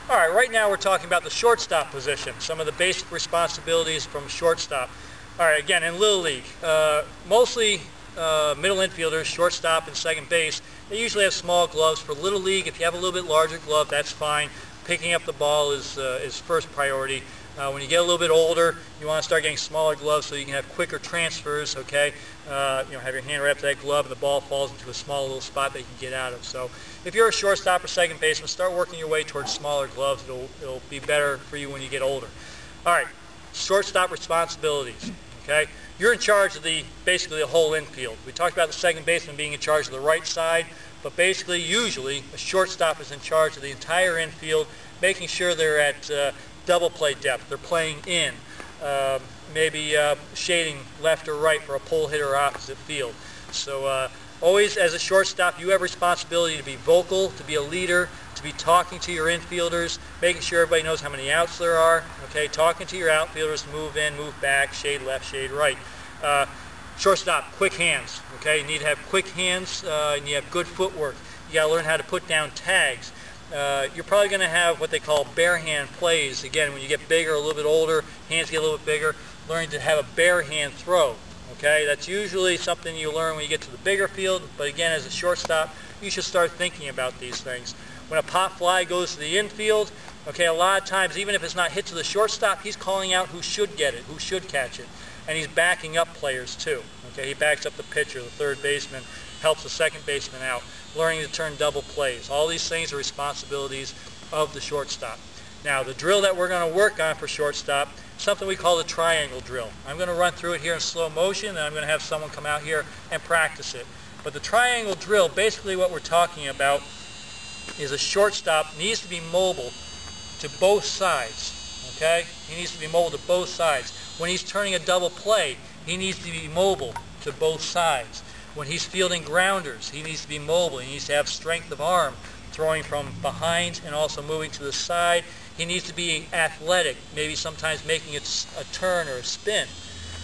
All right, right now we're talking about the shortstop position, some of the basic responsibilities from shortstop. All right, again, in Little League, mostly middle infielders, shortstop and second base, they usually have small gloves. For Little League, if you have a little bit larger glove, that's fine. Picking up the ball is first priority. When you get a little bit older, you want to start getting smaller gloves so you can have quicker transfers, okay? Have your hand wrapped to that glove and the ball falls into a small little spot that you can get out of. So if you're a shortstop or second baseman, start working your way towards smaller gloves. It'll be better for you when you get older. All right, shortstop responsibilities, okay? You're in charge of basically the whole infield. We talked about the second baseman being in charge of the right side, but basically, usually, a shortstop is in charge of the entire infield, making sure they're at double play depth. They're playing in, maybe shading left or right for a pull hitter or opposite field. So always as a shortstop, you have responsibility to be vocal, to be a leader, to be talking to your infielders, making sure everybody knows how many outs there are, okay, talking to your outfielders to move in, move back, shade left, shade right. Shortstop, quick hands, okay, you need to have quick hands, and you have good footwork. You got to learn how to put down tags. You're probably going to have what they call bare hand plays. Again, when you get bigger, a little bit older, hands get a little bit bigger, learning to have a bare hand throw. Okay, that's usually something you learn when you get to the bigger field, but again, as a shortstop, you should start thinking about these things. When a pop fly goes to the infield, okay, a lot of times, even if it's not hit to the shortstop, he's calling out who should get it, who should catch it, and he's backing up players too. Okay, he backs up the pitcher, the third baseman, helps the second baseman out, learning to turn double plays. All these things are responsibilities of the shortstop. Now, the drill that we're going to work on for shortstop, something we call the triangle drill. I'm going to run through it here in slow motion, and I'm going to have someone come out here and practice it. But the triangle drill, basically what we're talking about is a shortstop needs to be mobile to both sides. Okay? He needs to be mobile to both sides. When he's turning a double play, he needs to be mobile to both sides. When he's fielding grounders, he needs to be mobile. He needs to have strength of arm, throwing from behind and also moving to the side. He needs to be athletic, maybe sometimes making a turn or a spin.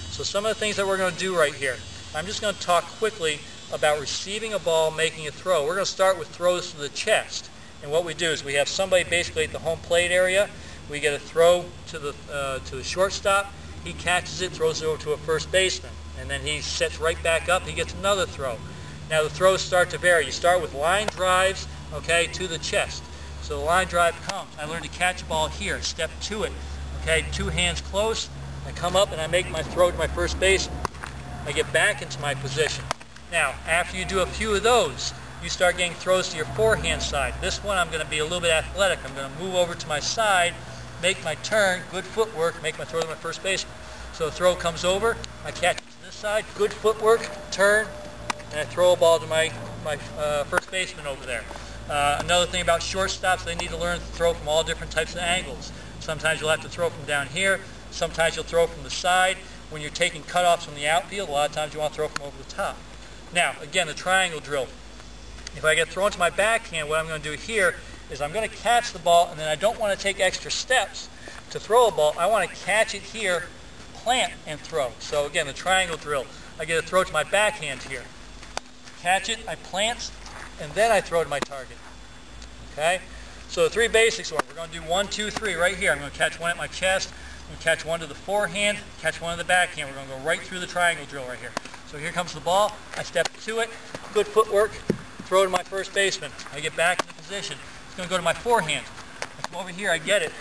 So some of the things that we're going to do right here, I'm just going to talk quickly about receiving a ball, making a throw. We're going to start with throws to the chest. And what we do is we have somebody basically at the home plate area. We get a throw to the shortstop. He catches it, throws it over to a first baseman. And then he sets right back up, he gets another throw. Now the throws start to vary. You start with line drives, okay, to the chest. So the line drive comes. I learn to catch a ball here, step to it, okay, two hands close. I come up and I make my throw to my first baseman. I get back into my position. Now, after you do a few of those, you start getting throws to your forehand side. This one I'm going to be a little bit athletic. I'm going to move over to my side, make my turn, good footwork, make my throw to my first baseman. So the throw comes over, I catch it to this side, good footwork, turn, and I throw a ball to my first baseman over there. Another thing about shortstops, they need to learn to throw from all different types of angles. Sometimes you'll have to throw from down here, sometimes you'll throw from the side. When you're taking cutoffs from the outfield, a lot of times you want to throw from over the top. Now, again, the triangle drill. If I get thrown to my backhand, what I'm going to do here is I'm going to catch the ball, and then I don't want to take extra steps to throw a ball. I want to catch it here, plant and throw. So again, the triangle drill. I get a throw to my backhand here. Catch it, I plant, and then I throw to my target. Okay? So the three basics are, we're going to do 1, 2, 3 right here. I'm going to catch one at my chest, I'm going to catch one to the forehand, catch one to the backhand. We're going to go right through the triangle drill right here. So here comes the ball, I step to it, good footwork, throw to my first baseman. I get back in the position. It's going to go to my forehand. I come over here, I get it,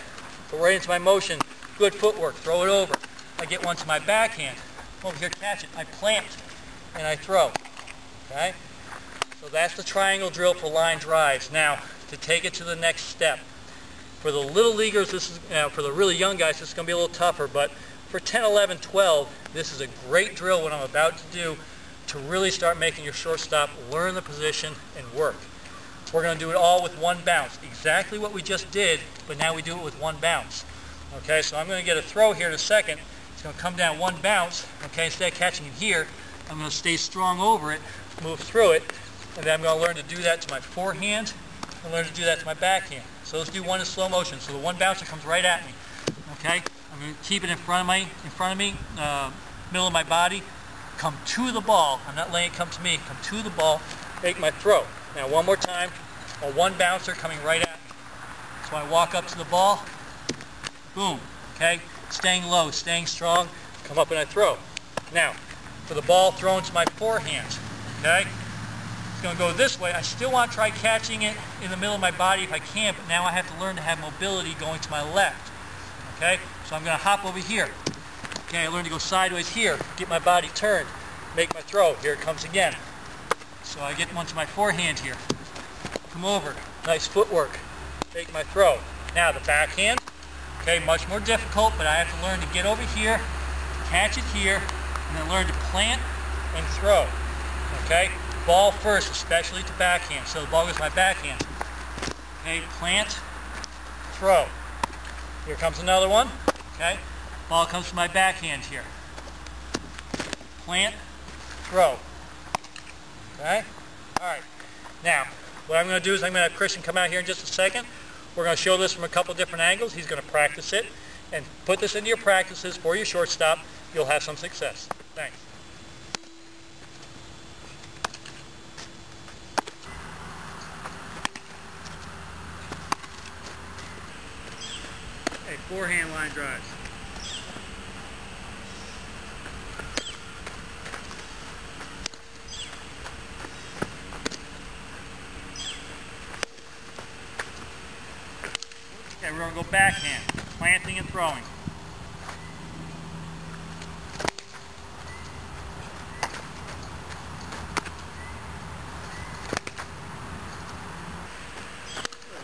go right into my motion, good footwork, throw it over. I get one to my backhand, come over here, catch it, I plant, and I throw. Okay? So that's the triangle drill for line drives. Now, to take it to the next step. For the little leaguers, this is, for the really young guys, this is going to be a little tougher, but for 10, 11, 12, this is a great drill, what I'm about to do, to really start making your shortstop learn the position and work. We're going to do it all with one bounce. Exactly what we just did, but now we do it with one bounce. Okay, so I'm going to get a throw here in a second. It's going to come down one bounce. Okay, instead of catching it here, I'm going to stay strong over it, move through it, and then I'm going to learn to do that to my forehand and learn to do that to my backhand. So let's do one in slow motion. So the one bouncer comes right at me. Okay, I'm going to keep it in front of me, middle of my body, come to the ball. I'm not letting it come to me. Come to the ball, make my throw. Now one more time, a one bouncer coming right at me. So I walk up to the ball, boom, okay? Staying low, staying strong, come up and I throw. Now, for the ball thrown to my forehand, okay? It's going to go this way. I still want to try catching it in the middle of my body if I can, but now I have to learn to have mobility going to my left, okay? So I'm going to hop over here. Okay, I learn to go sideways here, get my body turned, make my throw. Here it comes again. So I get one to my forehand here. Come over, nice footwork, make my throw. Now the backhand, okay, much more difficult, but I have to learn to get over here, catch it here, and then learn to plant and throw. Okay, ball first, especially to backhand. So the ball goes to my backhand. Okay, plant, throw. Here comes another one. Okay, ball comes to my backhand here. Plant, throw. Okay, all right. Now, what I'm going to do is I'm going to have Christian come out here in just a second. We're going to show this from a couple different angles. He's going to practice it and put this into your practices for your shortstop. You'll have some success. Thanks. Hey, forehand line drives. Okay, we're going to go backhand, planting and throwing.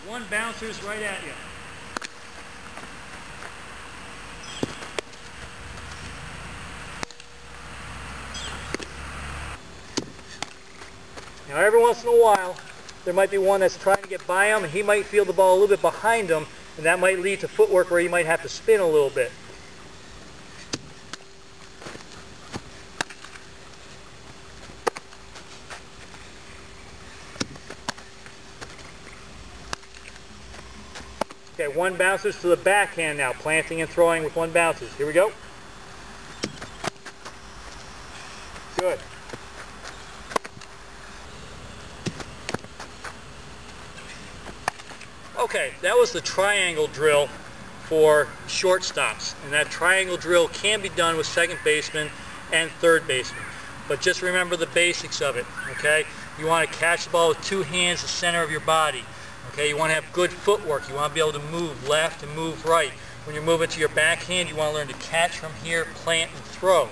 One bouncer's right at you. Now every once in a while, there might be one that's trying to get by him, and he might feel the ball a little bit behind him, and that might lead to footwork where you might have to spin a little bit. Okay, one bounces to the backhand now, planting and throwing with one bounces. Here we go. Good. Okay, that was the triangle drill for shortstops, and that triangle drill can be done with second baseman and third baseman. But just remember the basics of it, okay? You want to catch the ball with two hands, the center of your body. Okay, you want to have good footwork. You want to be able to move left and move right. When you're moving to your backhand, you want to learn to catch from here, plant, and throw.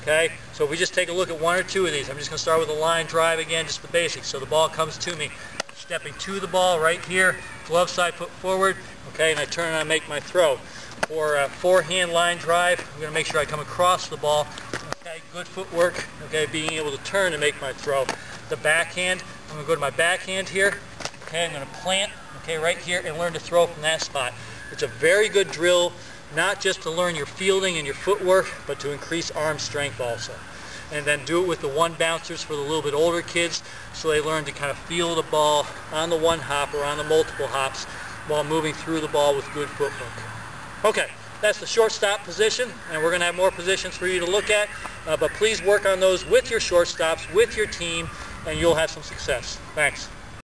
Okay, so if we just take a look at one or two of these, I'm just going to start with a line drive again, just the basics. So the ball comes to me, stepping to the ball right here, glove side foot forward, okay, and I turn and I make my throw. For a forehand line drive, I'm going to make sure I come across the ball. Okay, good footwork, okay, being able to turn and make my throw. The backhand, I'm going to go to my backhand here. Okay, I'm going to plant, okay, right here and learn to throw from that spot. It's a very good drill, not just to learn your fielding and your footwork, but to increase arm strength also. And then do it with the one bouncers for the little bit older kids, so they learn to kind of feel the ball on the one hop or on the multiple hops while moving through the ball with good footwork. Okay, that's the shortstop position, and we're going to have more positions for you to look at, but please work on those with your shortstops, with your team, and you'll have some success. Thanks.